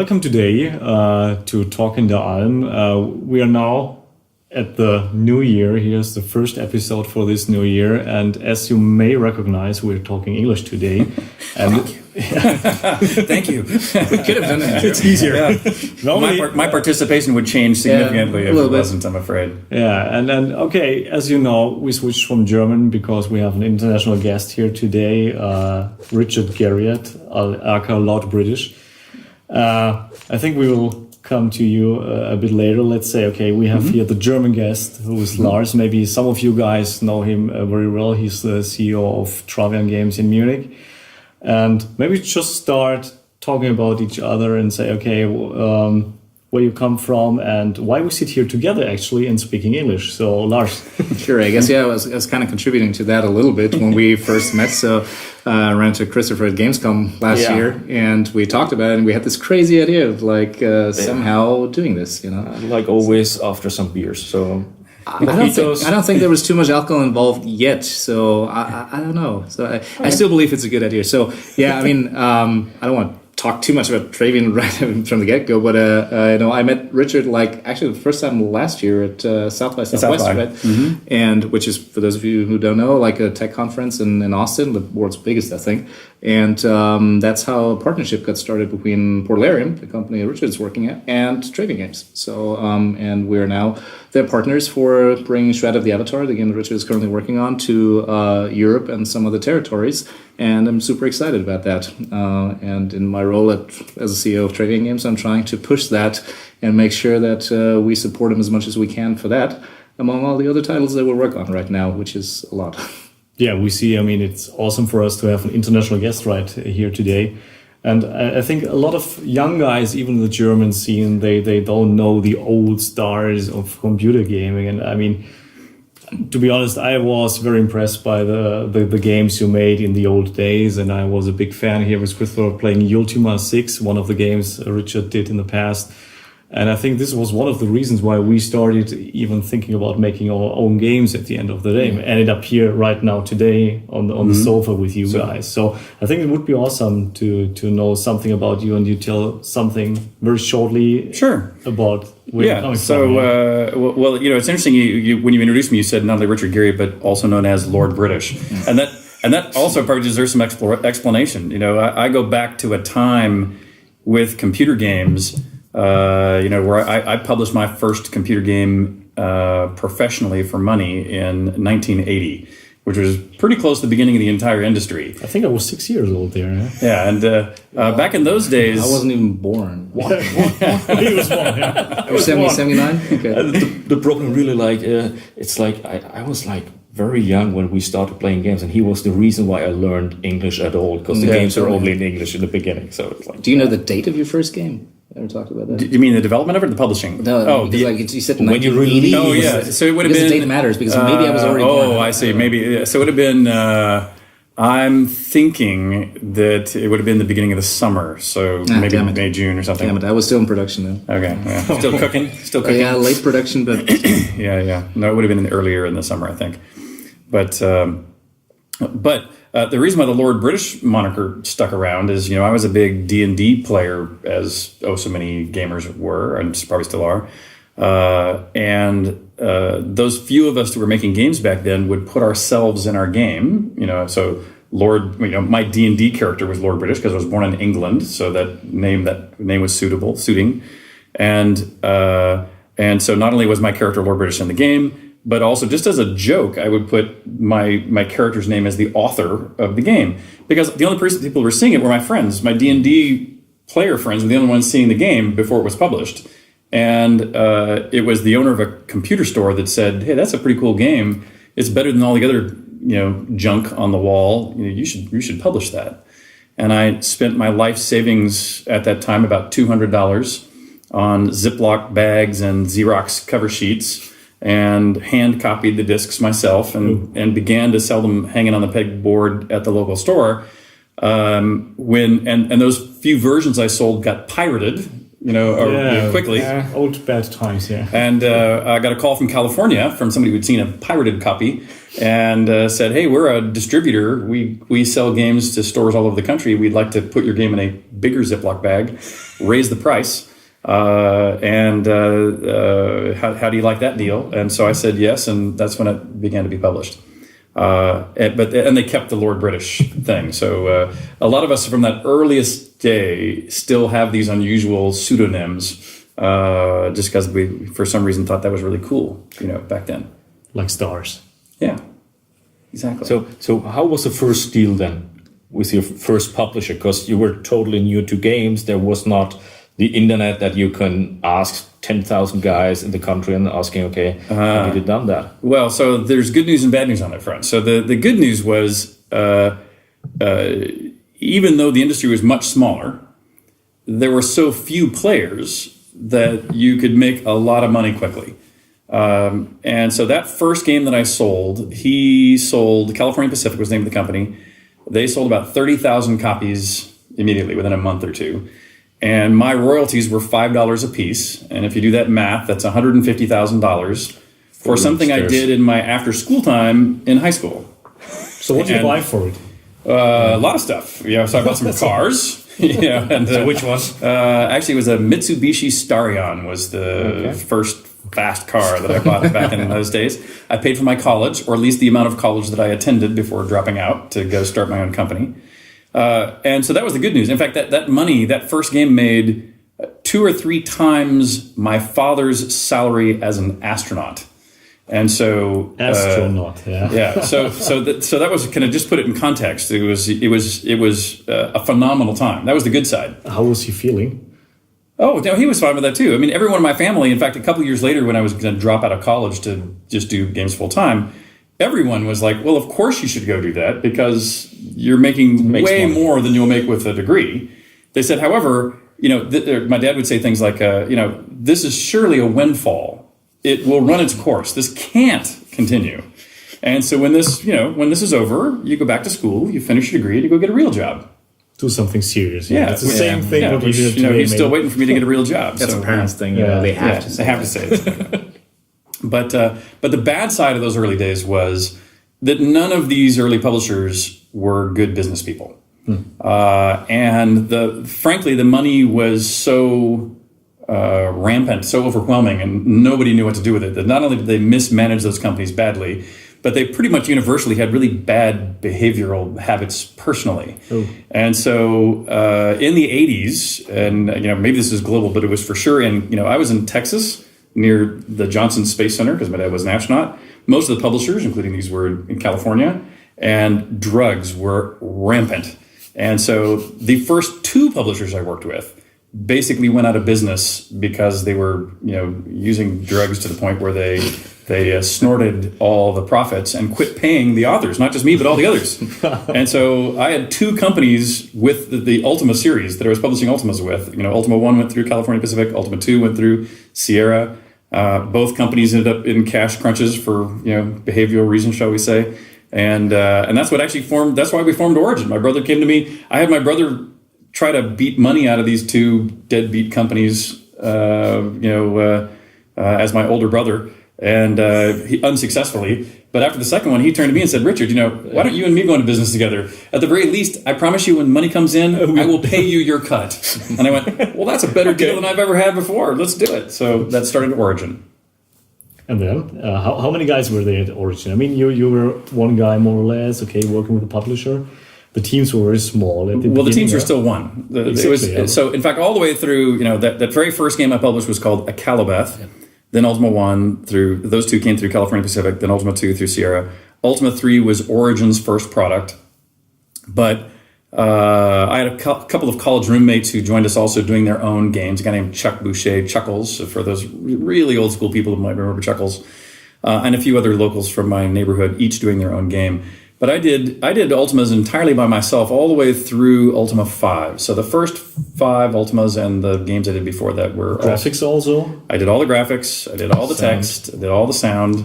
welcome today to Talk in der Alm. We are now at the new year. Here's the first episode for this new year. And as you may recognize, we're talking English today. And Thank you. We could have done it. It's easier. Yeah. My participation would change significantly if it wasn't, I'm afraid. Yeah, and then, okay, as you know, we switched from German because we have an international guest here today, Richard Garriott, aka Lord British. I think we will come to you a bit later. Let's say, okay, we have here the German guest, who is Lars. Maybe some of you guys know him very well. He's the CEO of Travian Games in Munich. And maybe just start talking about each other and say, okay, where you come from and why we sit here together actually and speaking English. So, Lars. Sure, I guess, I was kind of contributing to that a little bit when we first met. So I ran into Christopher at Gamescom last year and we talked about it and we had this crazy idea of somehow doing this, Like always after some beers, so... I don't think there was too much alcohol involved yet, so I don't know. So I still believe it's a good idea. So yeah, I mean, I don't want to talk too much about Travian right from the get-go, but I met Richard actually the first time last year at South by Southwest, right? Mm-hmm. And which is, for those of you who don't know, like a tech conference in Austin, the world's biggest, I think. And that's how a partnership got started between Portalarium, the company Richard's working at, and Travian Games. So and we're now their partners for bringing Shroud of the Avatar, the game that Richard is currently working on, to Europe and some other territories. And I'm super excited about that. And in my role as a CEO of Travian Games, I'm trying to push that and make sure that we support them as much as we can for that, among all the other titles that we work on right now, which is a lot. Yeah, we see, I mean, it's awesome for us to have an international guest right here today. And I think a lot of young guys, even in the German scene, they don't know the old stars of computer gaming. And I mean, to be honest, I was very impressed by the games you made in the old days. And I was a big fan here with Christopher playing Ultima 6, one of the games Richard did in the past. And I think this was one of the reasons why we started even thinking about making our own games at the end of the day. Ended up here right now today on the sofa with you guys. So I think it would be awesome to know something about you, and you tell something very shortly about where you're coming from. Well, it's interesting. You when you introduced me, you said not only Richard Garriott, but also known as Lord British, and that also probably deserves some explanation. I go back to a time with computer games. Where I published my first computer game professionally for money in 1980, which was pretty close to the beginning of the entire industry. I think I was 6 years old there. Yeah, and back in those days... I wasn't even born. What? He was born, yeah. You were 79? Okay. The problem really, it's like I was very young when we started playing games, and he was the reason why I learned English at all, because the games are only in English in the beginning. So it's like... Do you know the date of your first game? Ever talked about that? Do you mean the development of it or the publishing? No, you said when you release. Oh, yeah. So it would have been... the date matters, because maybe I was already born. Oh, I see. Maybe. So it would have been... I'm thinking that it would have been the beginning of the summer. So maybe May, June or something. Damn it, I was still in production then. Okay. Yeah. Still cooking? Yeah, late production, but... Yeah. No, it would have been earlier in the summer, I think. But the reason why the Lord British moniker stuck around is, I was a big D&D player, as so many gamers were, and probably still are. And those few of us who were making games back then would put ourselves in our game. So Lord, my D&D character was Lord British because I was born in England, so that name was suiting. And so not only was my character Lord British in the game, but also, just as a joke, I would put my character's name as the author of the game. Because the only people who were seeing it were my friends. My D&D player friends were the only ones seeing the game before it was published. And it was the owner of a computer store that said, hey, that's a pretty cool game. It's better than all the other junk on the wall. You should publish that. And I spent my life savings at that time, about $200, on Ziploc bags and Xerox cover sheets, and hand copied the discs myself and began to sell them hanging on the pegboard at the local store. And those few versions I sold got pirated quickly. Yeah, old bad times, yeah. And I got a call from California from somebody who'd seen a pirated copy and said, "Hey, we're a distributor. We sell games to stores all over the country. We'd like to put your game in a bigger Ziploc bag, raise the price. How do you like that deal?" And so I said yes, and that's when it began to be published. And they kept the Lord British thing. So a lot of us from that earliest day still have these unusual pseudonyms, just because we, for some reason, thought that was really cool, back then. Like stars. Yeah, exactly. So how was the first deal then with your first publisher? Because you were totally new to games. There was not the internet that you can ask 10,000 guys in the country and asking, okay, how did you done that? Well, so there's good news and bad news on that front. So the good news was, even though the industry was much smaller, there were so few players that you could make a lot of money quickly. And so that first game that I sold, California Pacific was the name of the company. They sold about 30,000 copies immediately within a month or two. And my royalties were $5 a piece. And if you do that math, that's $150,000 for something I did in my after school time in high school. So what did you buy for it? A lot of stuff. So I bought some cars. So which one? Actually, it was a Mitsubishi Starion was the first fast car that I bought back in those days. I paid for my college, or at least the amount of college that I attended before dropping out to go start my own company. And so that was the good news. In fact, that money, that first game made 2 or 3 times my father's salary as an astronaut. And so yeah. So that was, kind of just put it in context. It was a phenomenal time. That was the good side. How was he feeling? Oh, no, he was fine with that too. I mean, everyone in my family, in fact, a couple of years later when I was going to drop out of college to just do games full time, everyone was like, well, of course you should go do that because you're making way more than you'll make with a degree. They said, however, my dad would say things like, this is surely a windfall. It will run its course. This can't continue. And so when this is over, you go back to school, you finish your degree, and you go get a real job. Do something serious. Yeah, it's the same thing. Yeah, what you did he's still waiting for me to get a real job. That's a parents thing. They have to say it. But the bad side of those early days was that none of these early publishers were good business people. And frankly, the money was so rampant, so overwhelming, and nobody knew what to do with it. That not only did they mismanage those companies badly, but they pretty much universally had really bad behavioral habits personally. And so in the 80s, and maybe this is global, but it was for sure I was in Texas near the Janssen Space Center because my dad was an astronaut. Most of the publishers, including these, were in California, and drugs were rampant. And so the first 2 publishers I worked with basically went out of business because they were, using drugs to the point where they snorted all the profits and quit paying the authors, not just me, but all the others. And so I had 2 companies with the Ultima series that I was publishing Ultimas with. Ultima 1 went through California Pacific, Ultima 2 went through Sierra. Both companies ended up in cash crunches for, behavioral reasons, shall we say. And that's what actually that's why we formed Origin. My brother came to me. I had my brother try to beat money out of these 2 deadbeat companies, as my older brother, and he unsuccessfly. But after the second one, he turned to me and said, "Richard, why don't you and me go into business together? At the very least, I promise you, when money comes in, I will pay you your cut." And I went, "Well, that's a better deal than I've ever had before. Let's do it." So that started Origin. And then, how many guys were there at Origin? I mean, you were one guy more or less, working with a publisher. The teams were very small. The teams were still one. So, in fact, all the way through, that very first game I published was called Acalabeth. Yeah. Then Ultima 1 those 2 came through California Pacific. Then Ultima 2 through Sierra. Ultima 3 was Origin's first product. But I had a couple of college roommates who joined us also doing their own games. A guy named Chuck Boucher, Chuckles, for those really old school people who might remember Chuckles. And a few other locals from my neighborhood, each doing their own game. But I did Ultimas entirely by myself all the way through Ultima 5. So the first 5 Ultimas and the games I did before that were... Graphics also? I did all the graphics. I did all the text. I did all the sound.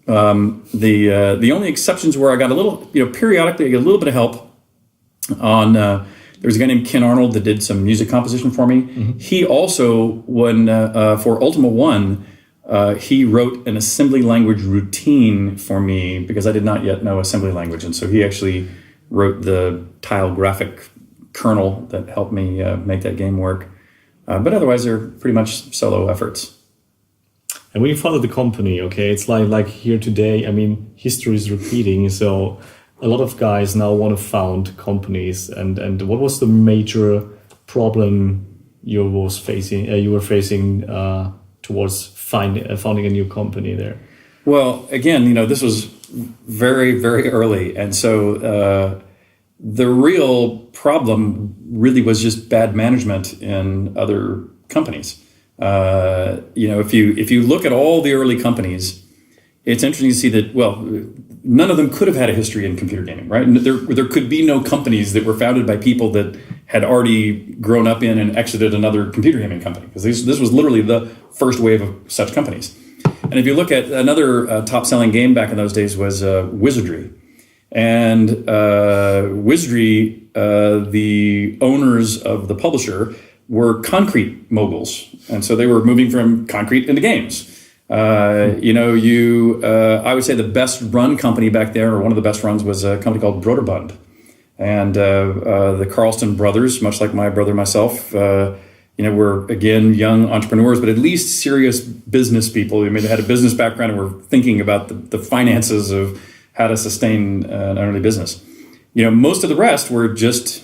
The only exceptions were I got a little, periodically I get a little bit of help on... There was a guy named Ken Arnold that did some music composition for me. He also, when for Ultima 1, he wrote an assembly language routine for me because I did not yet know assembly language. And so he actually wrote the tile graphic kernel that helped me make that game work. But otherwise, they're pretty much solo efforts. And when you follow the company, okay, it's like here today, I mean, history is repeating. So a lot of guys now want to found companies. And what was the major problem you were facing towards founding a new company there? Well, again, this was very, very early. And so the real problem really was just bad management in other companies. If you look at all the early companies, it's interesting to see that, well, none of them could have had a history in computer gaming, right? And there could be no companies that were founded by people that had already grown up in and exited another computer gaming company, because this was literally the first wave of such companies. And if you look at another top-selling game back in those days was Wizardry. And Wizardry, the owners of the publisher, were concrete moguls. And so they were moving from concrete into games. I would say the best run company back there, or one of the best runs, was a company called Broderbund. And the Carlston brothers, much like my brother and myself, were, again, young entrepreneurs, but at least serious business people. I mean, they had a business background and were thinking about the finances of how to sustain an early business. Most of the rest were just,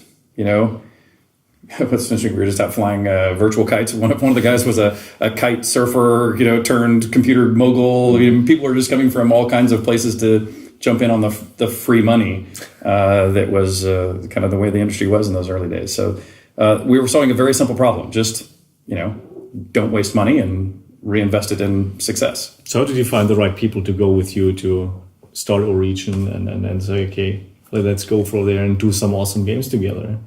what's interesting, we were just out flying virtual kites. One of the guys was a kite surfer, turned computer mogul. People were just coming from all kinds of places to jump in on the free money. That was kind of the way the industry was in those early days. So we were solving a very simple problem. Just, don't waste money and reinvest it in success. So how did you find the right people to go with you to start Origin and say, okay, let's go for there and do some awesome games together?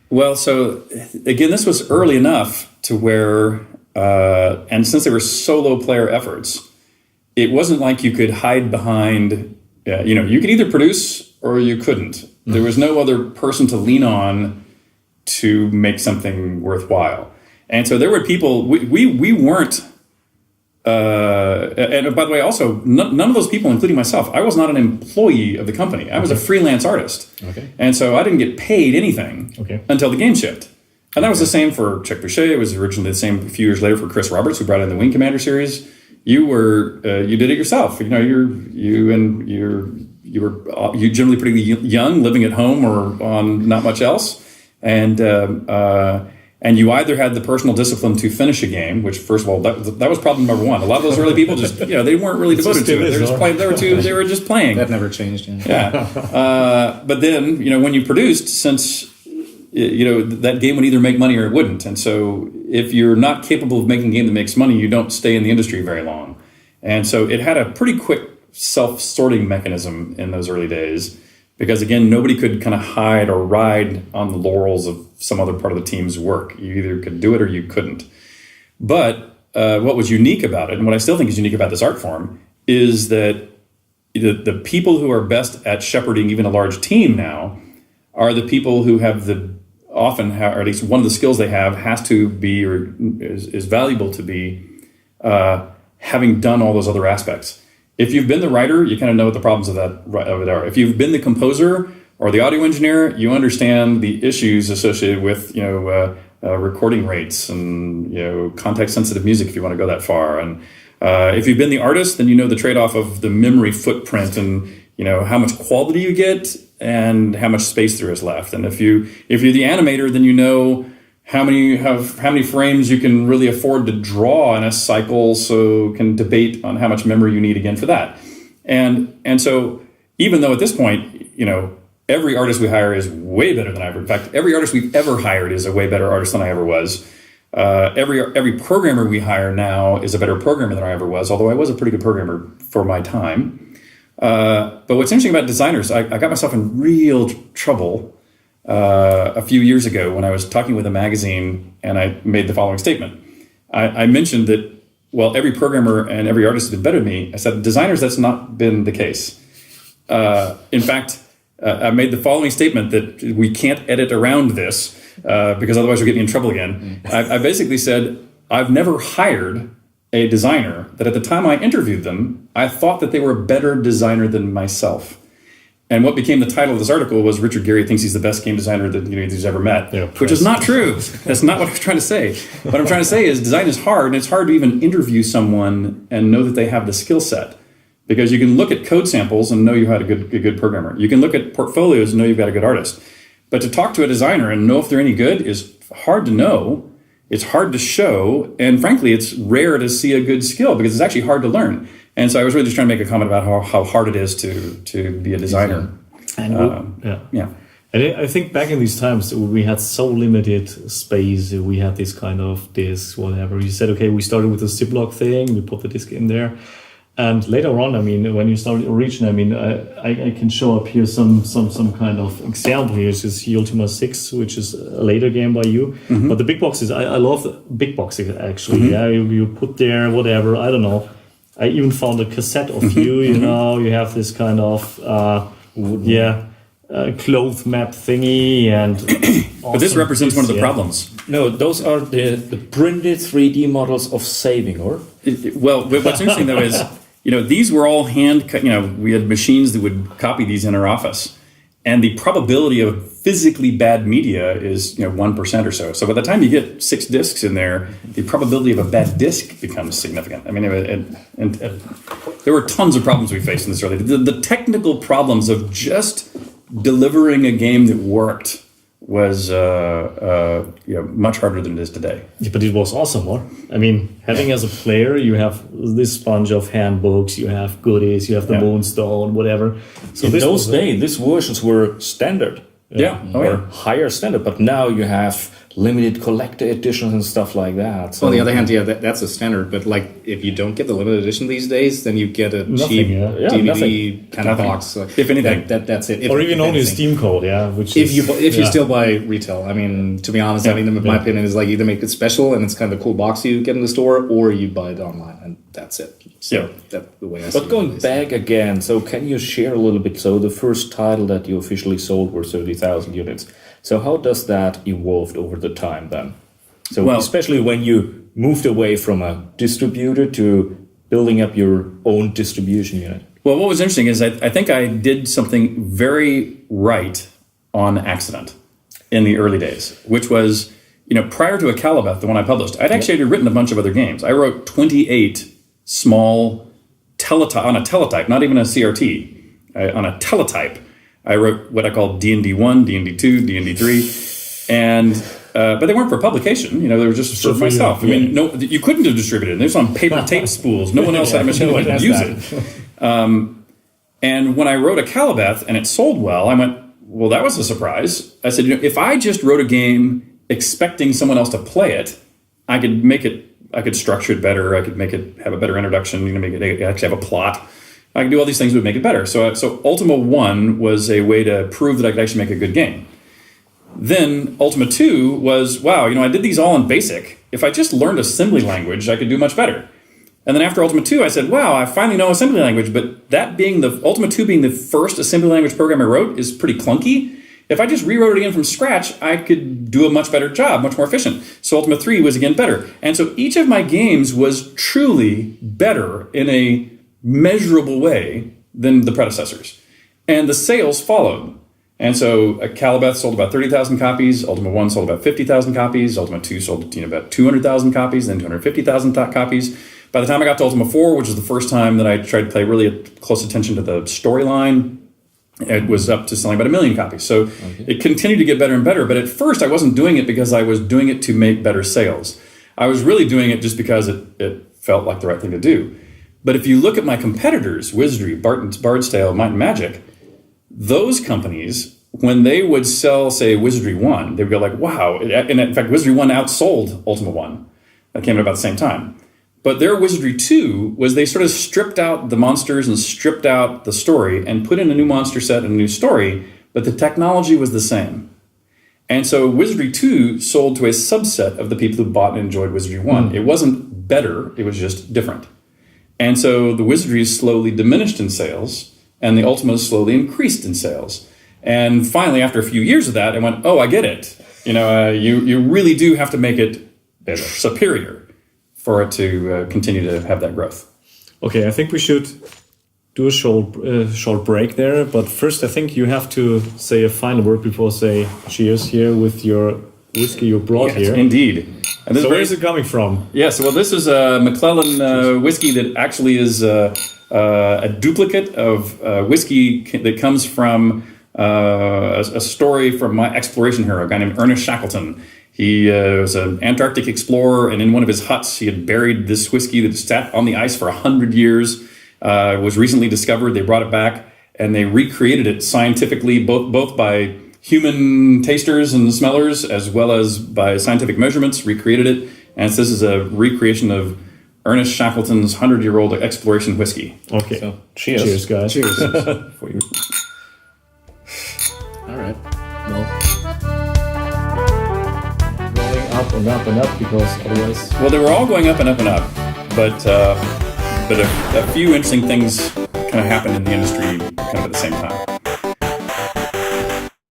Well, so again, this was early enough to where, and since they were solo player efforts, it wasn't like you could hide behind, you could either produce or you couldn't. There was no other person to lean on to make something worthwhile. And so there were people, we weren't, and by the way, also, none of those people, including myself, I was not an employee of the company. I was a freelance artist. Okay. And so I didn't get paid anything until the game shipped. And that was the same for Chuck Boucher. It was originally the same a few years later for Chris Roberts, who brought in the Wing Commander series. You did it yourself. You were generally pretty young, living at home or on not much else. And you either had the personal discipline to finish a game, which, first of all, that was problem number one. A lot of those early people just, they weren't really devoted to it. They were just playing. That never changed. But then, when you produced, since, that game would either make money or it wouldn't. And so if you're not capable of making a game that makes money, you don't stay in the industry very long. And so it had a pretty quick self-sorting mechanism in those early days. Because, again, nobody could kind of hide or ride on the laurels of some other part of the team's work. You either could do it or you couldn't. But what was unique about it, and what I still think is unique about this art form, is that the people who are best at shepherding even a large team now are the people who have or at least one of the skills they have has to be, or is valuable to be, having done all those other aspects. If you've been the writer, you kind of know what the problems of it are. If you've been the composer or the audio engineer, you understand the issues associated with recording rates and context-sensitive music, if you want to go that far. And if you've been the artist, then you know the trade-off of the memory footprint and how much quality you get and how much space there is left. And if you're the animator, then you know how many frames you can really afford to draw in a cycle, so can debate on how much memory you need again for that. And so even though at this point, every artist we hire is way better than I ever. In fact, every artist we've ever hired is a way better artist than I ever was. Every programmer we hire now is a better programmer than I ever was, although I was a pretty good programmer for my time. But what's interesting about designers, I got myself in real trouble a few years ago when I was talking with a magazine and I made the following statement. I mentioned that, well, every programmer and every artist has been better than me. I said, designers, that's not been the case. In fact, I made the following statement that we can't edit around this. because otherwise you'll get me in trouble again. I basically said, I've never hired a designer that at the time I interviewed them, I thought that they were a better designer than myself. And what became the title of this article was Richard Garriott thinks he's the best game designer that he's ever met, which is not true. That's not what I'm trying to say. What I'm trying to say is design is hard, and it's hard to even interview someone and know that they have the skill set. Because you can look at code samples and know you had a good programmer. You can look at portfolios and know you've got a good artist. But to talk to a designer and know if they're any good is hard to know. It's hard to show. And frankly, it's rare to see a good skill because it's actually hard to learn. And so I was really just trying to make a comment about how hard it is to be a designer. And And I think back in these times, we had so limited space. We had this kind of disk, whatever. You said, okay, we started with a Ziploc thing. We put the disk in there. And later on, I mean, when you started Origin, I mean, I can show up here some kind of example here. This is Ultima 6, which is a later game by you. Mm-hmm. But the big boxes, I love the big boxes, actually. Mm-hmm. Yeah, you put there, whatever, I don't know. I even found a cassette of you, you know, you have this kind of, cloth map thingy. And but this represents one of the problems. No, those are the printed 3D models of saving, or? Well, what's interesting, though, is, you know, these were all hand cut. You know, we had machines that would copy these in our office. And the probability of physically bad media is, 1% or so. So by the time you get 6 discs in there, the probability of a bad disc becomes significant. I mean, and there were tons of problems we faced in this early. The technical problems of just delivering a game that worked was much harder than it is today. Yeah, but it was awesome, or? I mean, having as a player, you have this bunch of handbooks, you have goodies, you have the Moonstone, whatever. So in those days, these versions were standard. Higher standard, but now you have limited collector editions and stuff like that. So on the other hand, that's a standard, but like if you don't get the limited edition these days, then you get a cheap DVD kind of box. If anything, that's it. Or even only a Steam code, which if you still buy retail. I mean, to be honest, my opinion is like either make it special and it's kind of a cool box you get in the store, or you buy it online and that's it. So that's the way I see it. But going back again, so can you share a little bit? So the first title that you officially sold were 30,000 units. So how does that evolve over the time then? So especially when you moved away from a distributor to building up your own distribution unit. Well, what was interesting is I think I did something very right on accident in the early days, which was, prior to Akalabeth, the one I published, I'd actually written a bunch of other games. I wrote 28 small on a teletype, not even a CRT, on a teletype. I wrote what I called D&D 1, D&D 2, D&D 3, and but they weren't for publication. They were just for myself. I mean, no, you couldn't have distributed. They were on paper tape spools. No one else had a machine that could use it. And when I wrote Akalabeth and it sold well, I went, well, that was a surprise. I said, if I just wrote a game expecting someone else to play it, I could make it. I could structure it better. I could make it have a better introduction. Make it actually have a plot. I can do all these things that would make it better. So Ultima 1 was a way to prove that I could actually make a good game. Then Ultima 2 was, wow, I did these all in BASIC. If I just learned assembly language, I could do much better. And then after Ultima 2, I said, wow, I finally know assembly language, but that being Ultima 2 being the first assembly language program I wrote is pretty clunky. If I just rewrote it again from scratch, I could do a much better job, much more efficient. So Ultima 3 was again better. And so each of my games was truly better in a measurable way than the predecessors. And the sales followed. And so Akalabeth sold about 30,000 copies, Ultima 1 sold about 50,000 copies, Ultima 2 sold about 200,000 copies, then 250,000 copies. By the time I got to Ultima 4, which was the first time that I tried to pay really close attention to the storyline, it was up to selling about 1 million copies. So it continued to get better and better. But at first, I wasn't doing it because I was doing it to make better sales. I was really doing it just because it felt like the right thing to do. But if you look at my competitors, Wizardry, Bard's Tale, Might and Magic, those companies, when they would sell, say, Wizardry 1, they would go like, wow. And in fact, Wizardry 1 outsold Ultima 1. That came at about the same time. But their Wizardry 2 was they sort of stripped out the monsters and stripped out the story and put in a new monster set and a new story, but the technology was the same. And so Wizardry 2 sold to a subset of the people who bought and enjoyed Wizardry 1. It wasn't better, it was just different. And so the Wizardry slowly diminished in sales, and the Ultimas slowly increased in sales. And finally, after a few years of that, I went, oh, I get it. you really do have to make it superior for it to continue to have that growth. Okay, I think we should do a short break there. But first, I think you have to say a final word before say cheers here with your whiskey you brought here. Indeed. And this so where is it coming from? Yes, well, this is a McClellan whiskey that actually is a duplicate of whiskey that comes from a story from my exploration hero, a guy named Ernest Shackleton. He was an Antarctic explorer, and in one of his huts, he had buried this whiskey that sat on the ice for 100 years. Was recently discovered. They brought it back, and they recreated it scientifically, both by human tasters and smellers, as well as by scientific measurements, recreated it. And so this is a recreation of Ernest Shackleton's 100-year-old exploration whiskey. Okay. So, cheers. Cheers, guys. Cheers. For you. All right. Well, Going up and up and up because otherwise... Well, they were all going up and up and up, but a few interesting things kind of happened in the industry kind of at the same time.